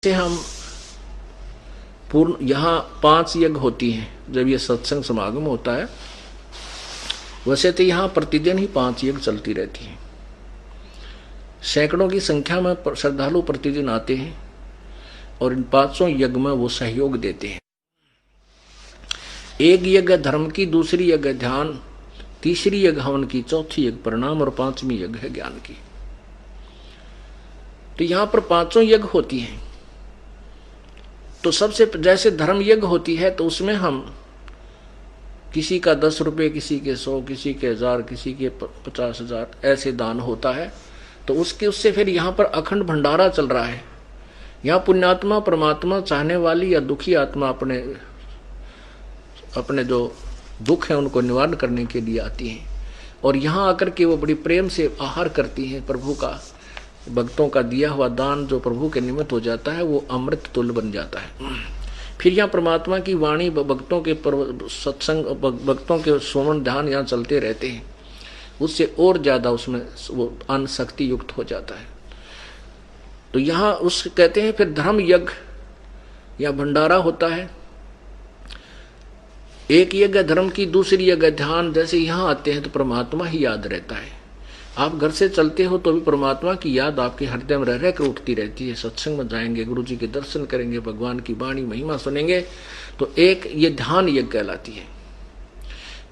से हम पूर्ण यहाँ 5 यज्ञ होती हैं जब ये सत्संग समागम होता है। वैसे तो यहाँ प्रतिदिन ही 5 यज्ञ चलती रहती हैं। सैकड़ों की संख्या में श्रद्धालु प्रतिदिन आते हैं और इन 500 यज्ञ में वो सहयोग देते हैं। एक यज्ञ धर्म की, दूसरी यज्ञ ध्यान, तीसरी यज्ञ हवन की, चौथी यज्ञ प्रणाम और 5वीं यज्ञ है ज्ञान की। तो यहाँ पर 500 यज्ञ होती हैं। तो सबसे जैसे धर्म यज्ञ होती है तो उसमें हम किसी का 10 रुपये, किसी के 100, किसी के 1000, किसी के 50,000 ऐसे दान होता है। तो उससे फिर यहाँ पर अखंड भंडारा चल रहा है। यहाँ पुण्यात्मा परमात्मा चाहने वाली या दुखी आत्मा अपने जो दुख है उनको निवारण करने के लिए आती हैं और यहाँ आकर के वो बड़ी प्रेम से आहार करती हैं। प्रभु का, भक्तों का दिया हुआ दान जो प्रभु के निमित्त हो जाता है वो अमृत तुल्य बन जाता है। फिर यहाँ परमात्मा की वाणी, भक्तों के सत्संग, भक्तों के सुमन ध्यान यहाँ चलते रहते हैं। उससे और ज्यादा उसमें वो अन्न शक्ति युक्त हो जाता है। तो यहाँ उस कहते हैं फिर धर्म यज्ञ या भंडारा होता है। एक यज्ञ धर्म की, दूसरी यज्ञ ध्यान। जैसे यहाँ आते हैं तो परमात्मा ही याद रहता है। आप घर से चलते हो तो भी परमात्मा की याद आपके हृदय में रह कर उठती रहती है। सत्संग में जाएंगे, गुरु जी के दर्शन करेंगे, भगवान की वाणी महिमा सुनेंगे तो एक ये ध्यान यज्ञ कहलाती है।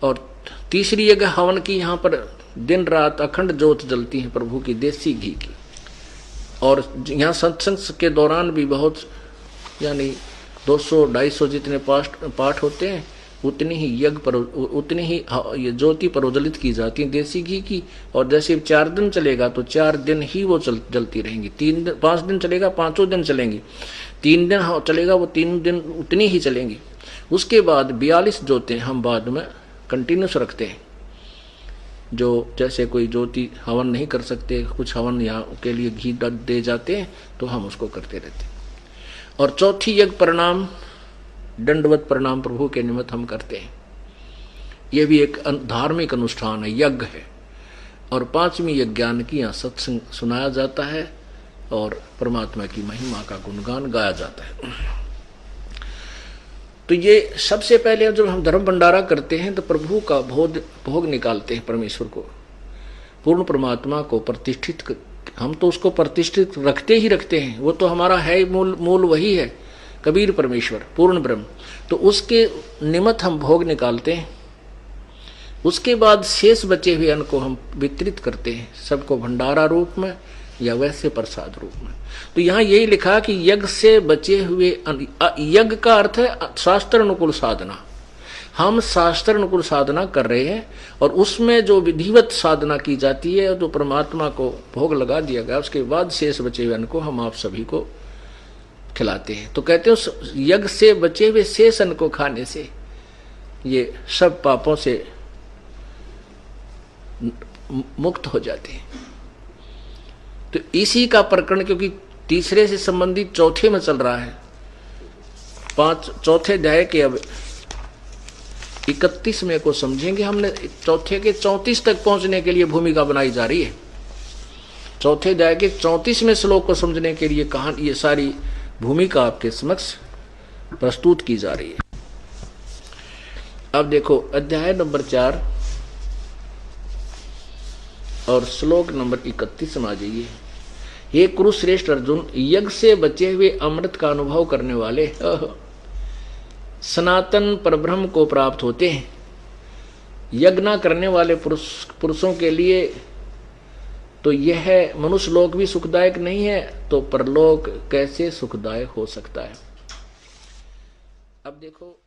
और तीसरी यज्ञ हवन की। यहाँ पर दिन रात अखंड ज्योत जलती है प्रभु की देसी घी की। और यहाँ सत्संग के दौरान भी बहुत यानी 200-250 जितने पाठ होते हैं उतनी ही यज्ञ पर, उतनी ही ये ज्योति प्रोज्वलित की जाती है देसी घी की। और जैसे 4 दिन चलेगा तो 4 दिन ही वो जलती रहेंगी। 5 दिन चलेगा, 5 दिन चलेंगी। 3 दिन चलेगा वो 3 दिन उतनी ही चलेंगी। उसके बाद 42 ज्योतें हम बाद में कंटिन्यूस रखते हैं। जो जैसे कोई ज्योति हवन नहीं कर सकते, कुछ हवन यहाँ के लिए घी दे जाते हैं तो हम उसको करते रहते हैं। और चौथी यज्ञ प्रणाम, दंडवत प्रणाम प्रभु के निमित्त हम करते हैं। यह भी एक धार्मिक अनुष्ठान है, यज्ञ है। और 5वीं यज्ञ ज्ञान की। यहाँ सत्संग सुनाया जाता है और परमात्मा की महिमा का गुणगान गाया जाता है। तो ये सबसे पहले जब हम धर्म भंडारा करते हैं तो प्रभु का भोग निकालते हैं। परमेश्वर को, पूर्ण परमात्मा को प्रतिष्ठित, हम तो उसको प्रतिष्ठित रखते ही रखते हैं। वो तो हमारा है, मूल वही है, कबीर परमेश्वर, पूर्ण ब्रह्म। तो उसके निमित्त हम भोग निकालते हैं। उसके बाद शेष बचे हुए अन्न को हम वितरित करते हैं, सबको भंडारा रूप में या वैसे प्रसाद रूप में। तो यहाँ यही लिखा कि यज्ञ से बचे हुए, यज्ञ का अर्थ है शास्त्र अनुकूल साधना। हम शास्त्र अनुकूल साधना कर रहे हैं और उसमें जो विधिवत साधना की जाती है, जो परमात्मा को भोग लगा दिया गया, उसके बाद शेष बचे हुए अन्न को हम आप सभी को खिलाते हैं। तो कहते हैं यज्ञ से बचे हुए शेष अन्न को खाने से ये सब पापों से मुक्त हो जाते हैं। तो इसी का प्रकरण, क्योंकि तीसरे से संबंधित चौथे में चल रहा है। चौथे अध्याय के अब 31वें को समझेंगे। हमने चौथे के 34 तक पहुंचने के लिए भूमिका बनाई जा रही है। चौथे अध्याय के 34वें श्लोक को समझने के लिए कहानी, ये सारी भूमिका आपके समक्ष प्रस्तुत की जा रही है। अब देखो अध्याय नंबर 4 और श्लोक नंबर 31 में आ जाइए। हे कुरुश्रेष्ठ अर्जुन, यज्ञ से बचे हुए अमृत का अनुभव करने वाले सनातन परब्रह्म को प्राप्त होते हैं। यज्ञ न करने वाले पुरुषों के लिए तो यह मनुष्य लोक भी सुखदायक नहीं है, तो परलोक कैसे सुखदायक हो सकता है। अब देखो